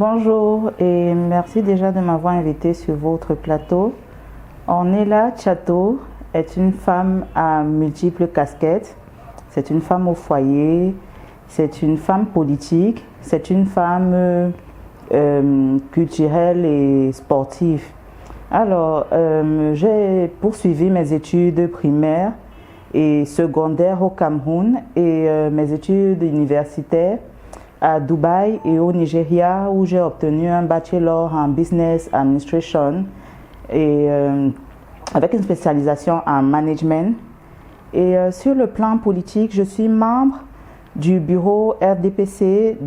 Bonjour et merci déjà de m'avoir invité sur votre plateau. Ornella Chatto est une femme à multiples casquettes. C'est une femme au foyer, c'est une femme politique, c'est une femme culturelle et sportive. Alors, j'ai poursuivi mes études primaires et secondaires au Cameroun et mes études universitaires à Dubaï et au Nigeria où j'ai obtenu un bachelor en business administration et avec une spécialisation en management. Et sur le plan politique, je suis membre du bureau RDPC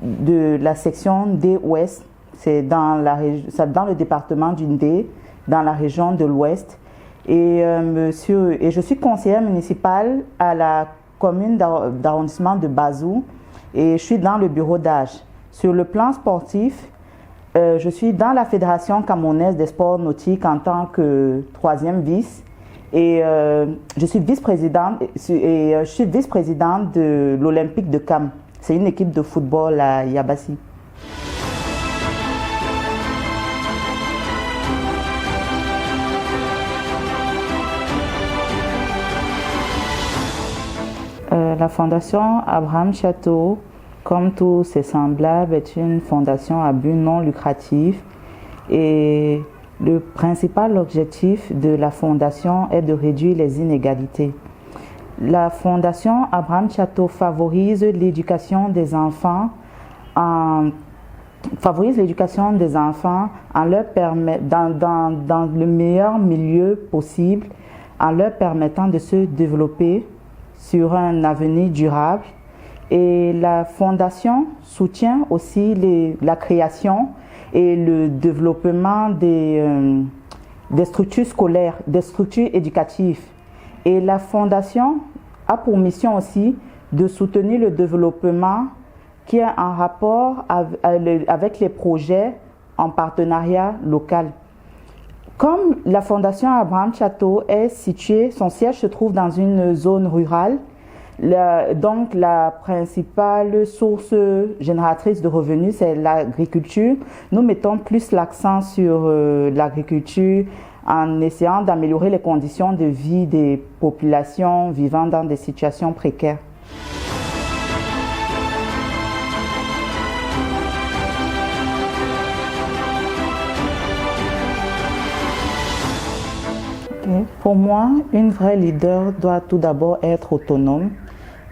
de la section D-Ouest. C'est dans le département du D, dans la région de l'Ouest. Et je suis conseillère municipale à la commune d'arrondissement de Bazou et je suis dans le bureau d'âge. Sur le plan sportif, je suis dans la Fédération camerounaise des sports nautiques en tant que troisième vice. Et je suis vice-présidente de l'Olympique de Cam. C'est une équipe de football à Yabassi. La fondation Abraham Chatto, comme tous ses semblables, est une fondation à but non lucratif et le principal objectif de la fondation est de réduire les inégalités. La fondation Abraham Chatto favorise l'éducation des enfants en leur permettant, dans le meilleur milieu possible, en leur permettant de se développer sur un avenir durable. Et la fondation soutient aussi la création et le développement des structures scolaires, des structures éducatives. Et la fondation a pour mission aussi de soutenir le développement qui est en rapport avec les projets en partenariat local. Comme la fondation Abraham Chatto est située, son siège se trouve dans une zone rurale, donc la principale source génératrice de revenus, c'est l'agriculture. Nous mettons plus l'accent sur l'agriculture en essayant d'améliorer les conditions de vie des populations vivant dans des situations précaires. Pour moi, une vraie leader doit tout d'abord être autonome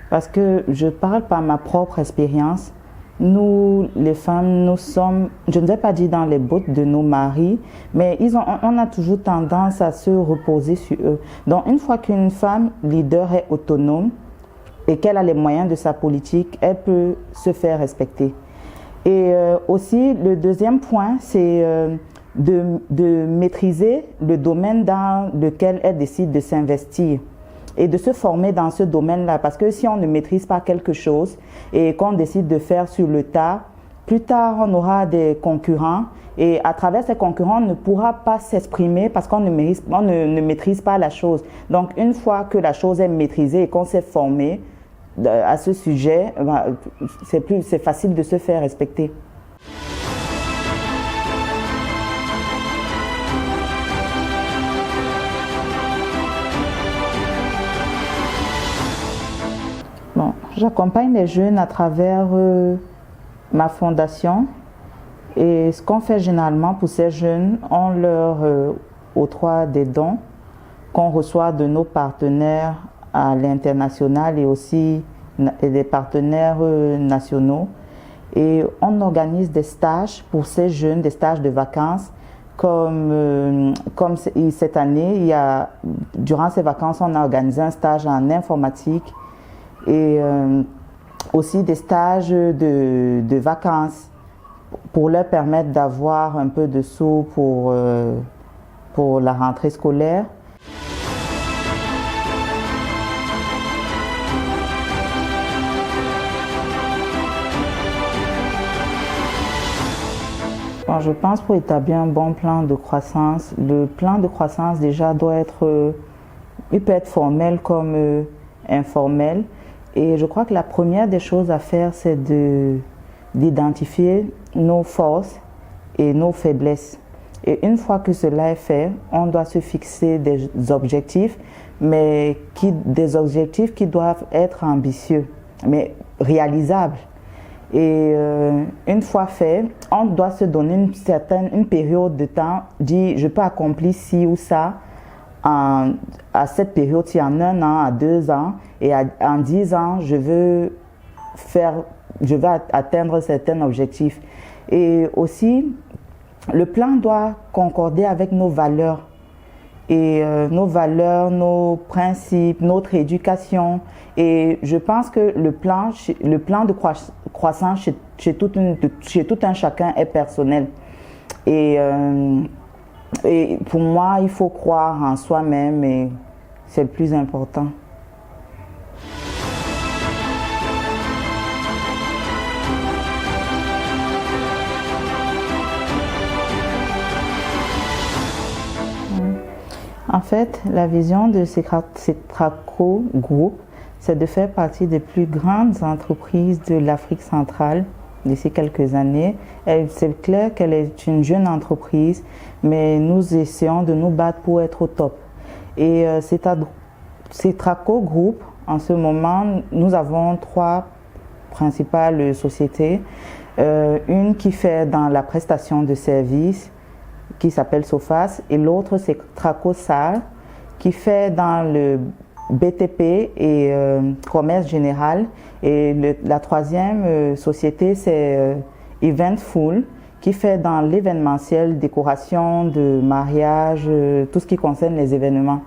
parce que je parle par ma propre expérience. Nous, les femmes, nous sommes, je ne vais pas dire dans les bottes de nos maris, mais on a toujours tendance à se reposer sur eux. Donc, une fois qu'une femme leader est autonome et qu'elle a les moyens de sa politique, elle peut se faire respecter. Et aussi, le deuxième point, c'est de maîtriser le domaine dans lequel elle décide de s'investir et de se former dans ce domaine-là. Parce que si on ne maîtrise pas quelque chose et qu'on décide de faire sur le tas, plus tard on aura des concurrents et à travers ces concurrents on ne pourra pas s'exprimer parce qu'on ne maîtrise pas la chose. Donc une fois que la chose est maîtrisée et qu'on s'est formé à ce sujet, c'est facile de se faire respecter. Bon, j'accompagne les jeunes à travers ma fondation et ce qu'on fait généralement pour ces jeunes, on leur octroie des dons qu'on reçoit de nos partenaires à l'international et aussi des partenaires nationaux. Et on organise des stages pour ces jeunes, des stages de vacances. Comme cette année, durant ces vacances, on a organisé un stage en informatique et aussi des stages de vacances pour leur permettre d'avoir un peu de sous pour la rentrée scolaire. Bon, je pense pour établir un bon plan de croissance, le plan de croissance déjà doit être, il peut être formel comme informel. Et je crois que la première des choses à faire, c'est d'identifier nos forces et nos faiblesses. Et une fois que cela est fait, on doit se fixer des objectifs, mais des objectifs qui doivent être ambitieux, mais réalisables. Et une fois fait, on doit se donner une période de temps, dire je peux accomplir ci ou ça à cette période-ci, en 1 an, à 2 ans, et en 10 ans, je veux atteindre certains objectifs. Et aussi, le plan doit concorder avec nos valeurs. Et nos valeurs, nos principes, notre éducation. Et je pense que le plan de croissance chez tout un chacun est personnel. Et pour moi, il faut croire en soi-même et c'est le plus important. En fait, la vision de Cetraco Group, c'est de faire partie des plus grandes entreprises de l'Afrique centrale d'ici quelques années. C'est clair qu'elle est une jeune entreprise, mais nous essayons de nous battre pour être au top. Et Cetraco Group, en ce moment, nous avons 3 principales sociétés. Une qui fait dans la prestation de services, qui s'appelle Sofas, et l'autre c'est Tracosar, qui fait dans le BTP et commerce général. Et la 3e société c'est Eventful, qui fait dans l'événementiel, décoration de mariage, tout ce qui concerne les événements.